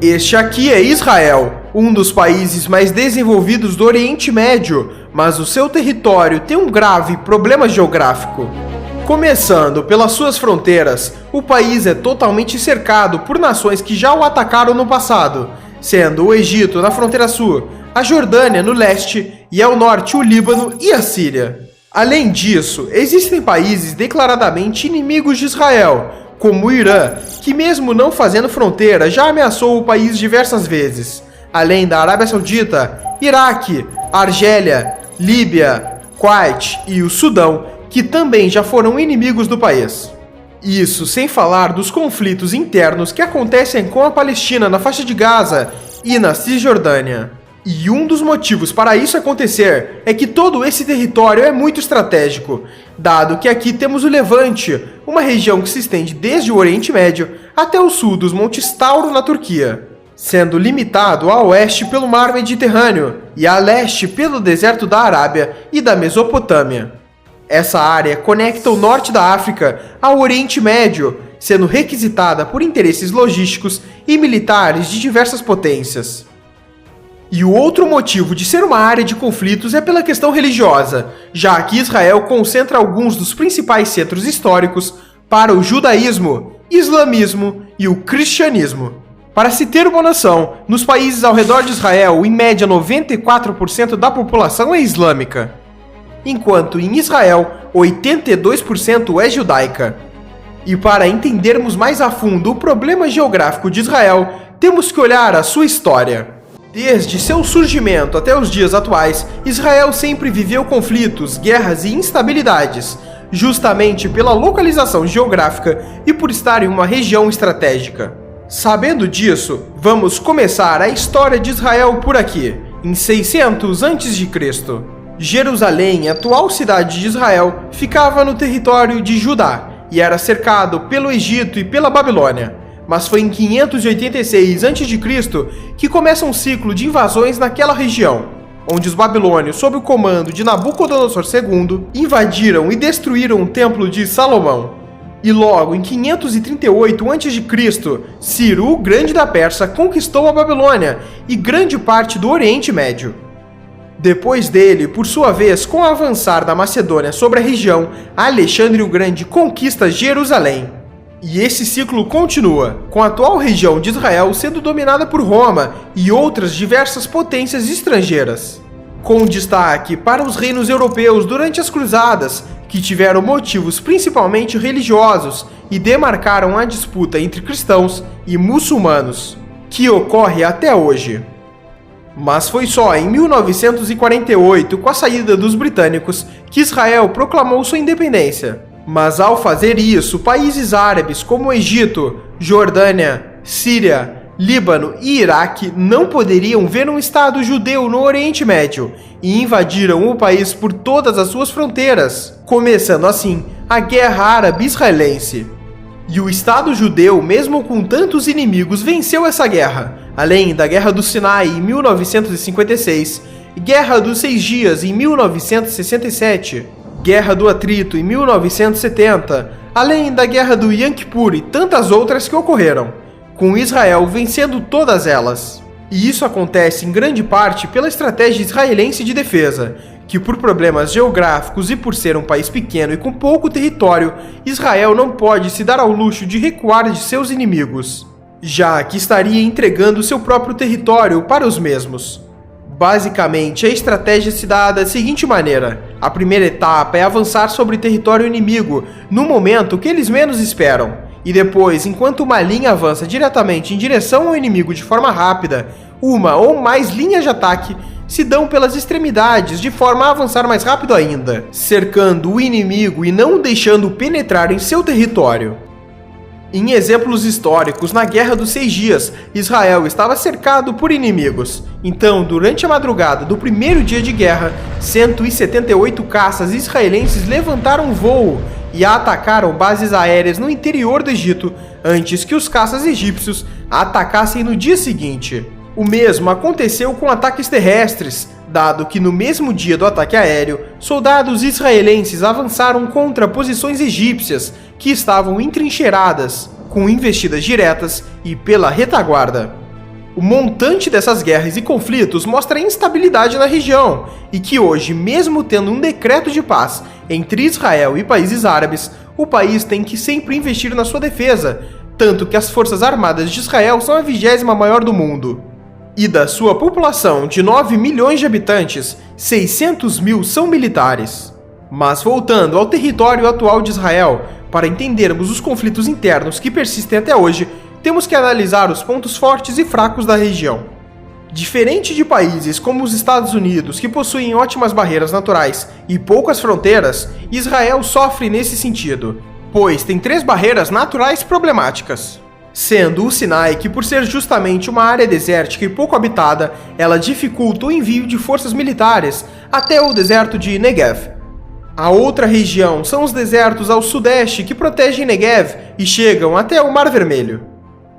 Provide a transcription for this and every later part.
Este aqui é Israel, um dos países mais desenvolvidos do Oriente Médio, mas o seu território tem um grave problema geográfico. Começando pelas suas fronteiras, o país é totalmente cercado por nações que já o atacaram no passado, sendo o Egito na fronteira sul, a Jordânia no leste e ao norte o Líbano e a Síria. Além disso, existem países declaradamente inimigos de Israel, como o Irã, que mesmo não fazendo fronteira já ameaçou o país diversas vezes, além da Arábia Saudita, Iraque, Argélia, Líbia, Kuwait e o Sudão, que também já foram inimigos do país. Isso sem falar dos conflitos internos que acontecem com a Palestina na faixa de Gaza e na Cisjordânia. E um dos motivos para isso acontecer é que todo esse território é muito estratégico, dado que aqui temos o Levante, uma região que se estende desde o Oriente Médio até o sul dos Montes Tauro na Turquia, sendo limitado a oeste pelo Mar Mediterrâneo e a leste pelo deserto da Arábia e da Mesopotâmia. Essa área conecta o norte da África ao Oriente Médio, sendo requisitada por interesses logísticos e militares de diversas potências. E o outro motivo de ser uma área de conflitos é pela questão religiosa, já que Israel concentra alguns dos principais centros históricos para o judaísmo, islamismo e o cristianismo. Para se ter uma noção, nos países ao redor de Israel, em média 94% da população é islâmica, enquanto em Israel 82% é judaica. E para entendermos mais a fundo o problema geográfico de Israel, temos que olhar a sua história. Desde seu surgimento até os dias atuais, Israel sempre viveu conflitos, guerras e instabilidades, justamente pela localização geográfica e por estar em uma região estratégica. Sabendo disso, vamos começar a história de Israel por aqui, em 600 a.C. Jerusalém, atual cidade de Israel, ficava no território de Judá e era cercado pelo Egito e pela Babilônia. Mas foi em 586 a.C. que começa um ciclo de invasões naquela região, onde os babilônios, sob o comando de Nabucodonosor II, invadiram e destruíram o Templo de Salomão. E logo em 538 a.C., Ciro o Grande da Pérsia conquistou a Babilônia e grande parte do Oriente Médio. Depois dele, por sua vez, com o avançar da Macedônia sobre a região, Alexandre o Grande conquista Jerusalém. E esse ciclo continua, com a atual região de Israel sendo dominada por Roma e outras diversas potências estrangeiras, com destaque para os reinos europeus durante as Cruzadas, que tiveram motivos principalmente religiosos e demarcaram a disputa entre cristãos e muçulmanos, que ocorre até hoje. Mas foi só em 1948, com a saída dos britânicos, que Israel proclamou sua independência. Mas ao fazer isso, países árabes como Egito, Jordânia, Síria, Líbano e Iraque não poderiam ver um Estado judeu no Oriente Médio e invadiram o país por todas as suas fronteiras, começando assim a Guerra Árabe-Israelense. E o Estado judeu, mesmo com tantos inimigos, venceu essa guerra, além da Guerra do Sinai em 1956, Guerra dos 6 Dias em 1967, Guerra do Atrito em 1970, além da Guerra do Yom Kippur e tantas outras que ocorreram, com Israel vencendo todas elas. E isso acontece em grande parte pela estratégia israelense de defesa, que por problemas geográficos e por ser um país pequeno e com pouco território, Israel não pode se dar ao luxo de recuar de seus inimigos, já que estaria entregando seu próprio território para os mesmos. Basicamente, a estratégia se dá da seguinte maneira: a primeira etapa é avançar sobre território inimigo no momento que eles menos esperam, e depois, enquanto uma linha avança diretamente em direção ao inimigo de forma rápida, uma ou mais linhas de ataque se dão pelas extremidades de forma a avançar mais rápido ainda, cercando o inimigo e não deixando penetrar em seu território. Em exemplos históricos, na Guerra dos 6 Dias, Israel estava cercado por inimigos. Então, durante a madrugada do primeiro dia de guerra, 178 caças israelenses levantaram voo e atacaram bases aéreas no interior do Egito, antes que os caças egípcios atacassem no dia seguinte. O mesmo aconteceu com ataques terrestres, dado que no mesmo dia do ataque aéreo, soldados israelenses avançaram contra posições egípcias que estavam entrincheiradas, com investidas diretas e pela retaguarda. O montante dessas guerras e conflitos mostra a instabilidade na região e que hoje, mesmo tendo um decreto de paz entre Israel e países árabes, o país tem que sempre investir na sua defesa, tanto que as Forças Armadas de Israel são a 20ª maior do mundo. E da sua população de 9 milhões de habitantes, 600 mil são militares. Mas voltando ao território atual de Israel, para entendermos os conflitos internos que persistem até hoje, temos que analisar os pontos fortes e fracos da região. Diferente de países como os Estados Unidos, que possuem ótimas barreiras naturais e poucas fronteiras, Israel sofre nesse sentido, pois tem 3 barreiras naturais problemáticas. Sendo o Sinai, que por ser justamente uma área desértica e pouco habitada, ela dificulta o envio de forças militares até o deserto de Negev. A outra região são os desertos ao sudeste que protegem Negev e chegam até o Mar Vermelho.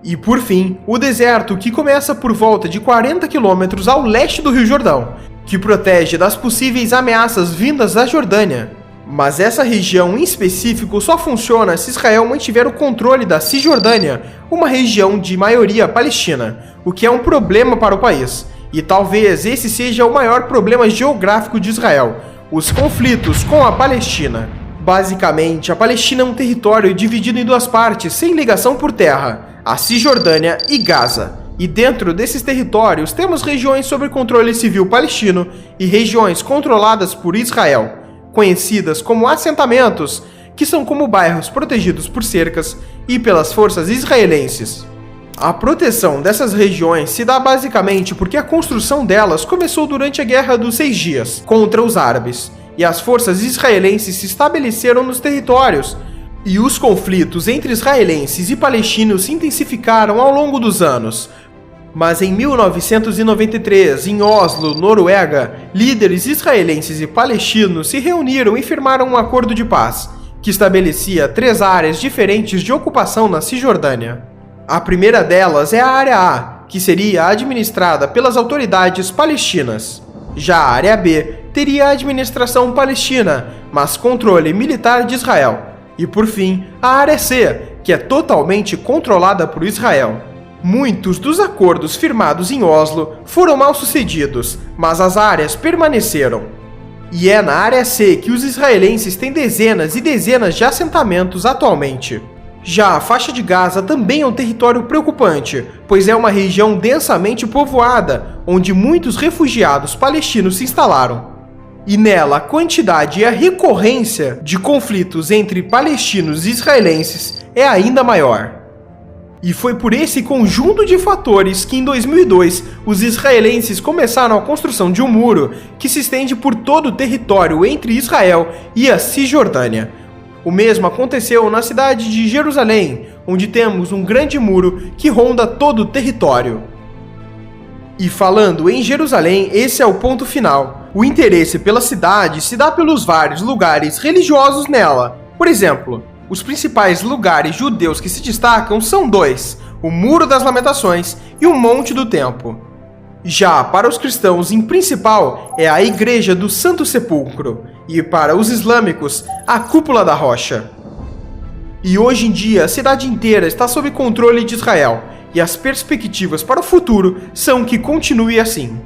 E por fim, o deserto que começa por volta de 40 quilômetros ao leste do Rio Jordão, que protege das possíveis ameaças vindas da Jordânia. Mas essa região em específico só funciona se Israel mantiver o controle da Cisjordânia, uma região de maioria palestina, o que é um problema para o país. E talvez esse seja o maior problema geográfico de Israel, os conflitos com a Palestina. Basicamente, a Palestina é um território dividido em 2 partes, sem ligação por terra, a Cisjordânia e Gaza. E dentro desses territórios temos regiões sob controle civil palestino e regiões controladas por Israel, conhecidas como assentamentos, que são como bairros protegidos por cercas e pelas forças israelenses. A proteção dessas regiões se dá basicamente porque a construção delas começou durante a Guerra dos 6 Dias contra os árabes, e as forças israelenses se estabeleceram nos territórios, e os conflitos entre israelenses e palestinos se intensificaram ao longo dos anos. Mas em 1993, em Oslo, Noruega, líderes israelenses e palestinos se reuniram e firmaram um acordo de paz, que estabelecia 3 áreas diferentes de ocupação na Cisjordânia. A primeira delas é a Área A, que seria administrada pelas autoridades palestinas. Já a Área B teria a administração palestina, mas controle militar de Israel. E por fim, a Área C, que é totalmente controlada por Israel. Muitos dos acordos firmados em Oslo foram mal sucedidos, mas as áreas permaneceram. E é na Área C que os israelenses têm dezenas e dezenas de assentamentos atualmente. Já a faixa de Gaza também é um território preocupante, pois é uma região densamente povoada, onde muitos refugiados palestinos se instalaram. E nela, a quantidade e a recorrência de conflitos entre palestinos e israelenses é ainda maior. E foi por esse conjunto de fatores que em 2002 os israelenses começaram a construção de um muro que se estende por todo o território entre Israel e a Cisjordânia. O mesmo aconteceu na cidade de Jerusalém, onde temos um grande muro que ronda todo o território. E falando em Jerusalém, esse é o ponto final. O interesse pela cidade se dá pelos vários lugares religiosos nela. Por exemplo, os principais lugares judeus que se destacam são 2, o Muro das Lamentações e o Monte do Templo. Já para os cristãos, em principal, é a Igreja do Santo Sepulcro, e para os islâmicos, a Cúpula da Rocha. E hoje em dia, a cidade inteira está sob controle de Israel, e as perspectivas para o futuro são que continue assim.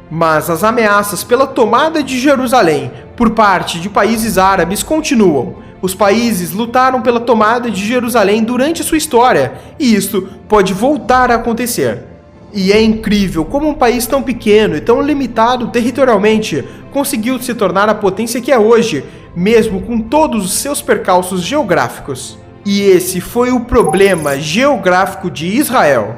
Mas as ameaças pela tomada de Jerusalém por parte de países árabes continuam. Os países lutaram pela tomada de Jerusalém durante sua história, e isto pode voltar a acontecer. E é incrível como um país tão pequeno e tão limitado territorialmente conseguiu se tornar a potência que é hoje, mesmo com todos os seus percalços geográficos. E esse foi o problema geográfico de Israel.